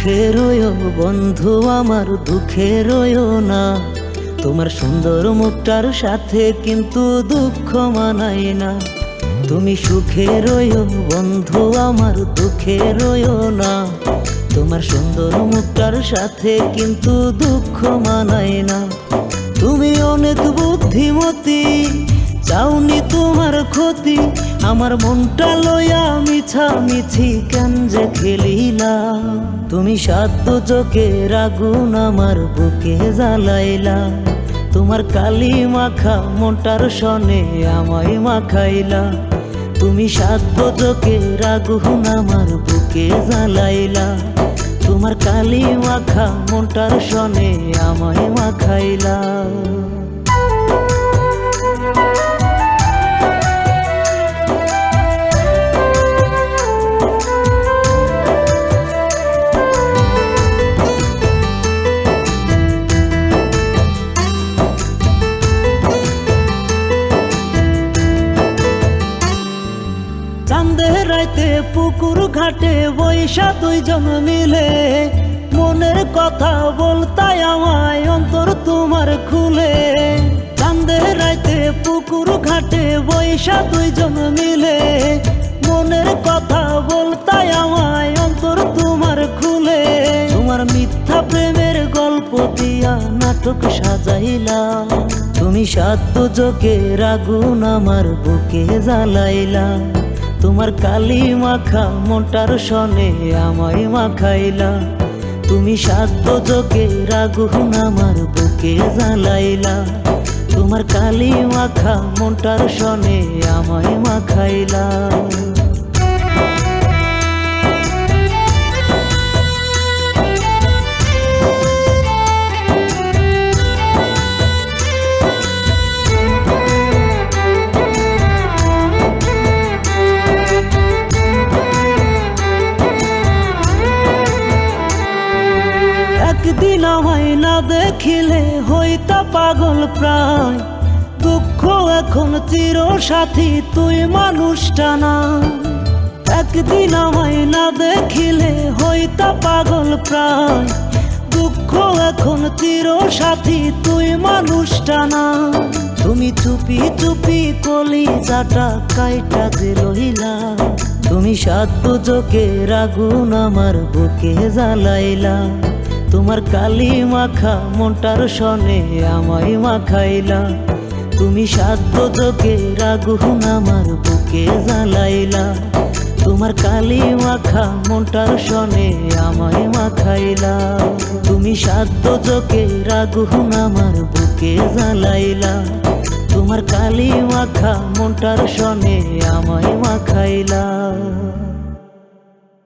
সুখে রয়ো বন্ধু আমার দুঃখে রয়ো না। তোমার সুন্দর মুখটার সাথে কিন্তু দুঃখ মানায় না। তুমি সুখে রয়ো বন্ধু আমার দুঃখে রয়ো না। তোমার সুন্দর মুখটার সাথে কিন্তু দুঃখ মানায় না। তুমি অনেক বুদ্ধিমতী, চাওনি তোমার ক্ষতি। আমার মনটা লইয়া মিছামিছি কেন যে খেলিলা। তুমি সাধ্য চোখের আগুন আমার বুকে জ্বালাইলা। তোমার কালি মাখা মনটার সনে আমায় মাখাইলা। তুমি সাধ্য চোখের আগুন আমার বুকে জ্বালাইলা। তোমার কালি মাখা মনটার সনে আমায় মাখাইলা। চাঁদের রাইতে পুকুর ঘাটে বৈশা দুইজন মিলে মনের কথা বলতাই আমায় অন্তর তোমার খুলে। চাঁদের রাইতে পুকুর ঘাটে বৈশা দুইজন মিলে মনের কথা বলতাই আমায় অন্তর তোমার খুলে। তোমার মিথ্যা প্রেমের গল্প দিয়া নাটক সাজাইলা। তুমি সাধ্য চোখের আগুন আমার বুকে জ্বালাইলা। তোমার কালি মাখা মনটার সনে আমায় মাখাইলা। তুমি সাধ্য চোখের আগুন আমার বুকে জ্বালাইলা। তোমার কালি মাখা মনটার সনে আমায় মাখাইলা। একদিন আমায় না দেখিলে হইতা পাগল প্রায়। দুঃখ এখন চির সাথী তুই মানুষটা না। একদিন আমায় না দেখিলে হইতা পাগল প্রায়। দুঃখ এখন চির সাথী তুই মানুষটা না। তুমি চুপি চুপি কলিজাটা কাইটা যে রহিলা। তুমি সাধ্য চোখের আগুন আমার বুকে জ্বালাইলা। তোমার কালি মাখা মনটার সনে আমায় মাখাইলা। তুমি সাধ্য চোখের আগুন আমার বুকে জ্বালাইলা। তোমার কালি মাখা মনটার সনে আমায় মাখাইলা। তুমি সাধ্য চোখের আগুন আমার বুকে জ্বালাইলা। তোমার কালি মাখা মনটার সনে আমায় মাখাইলা।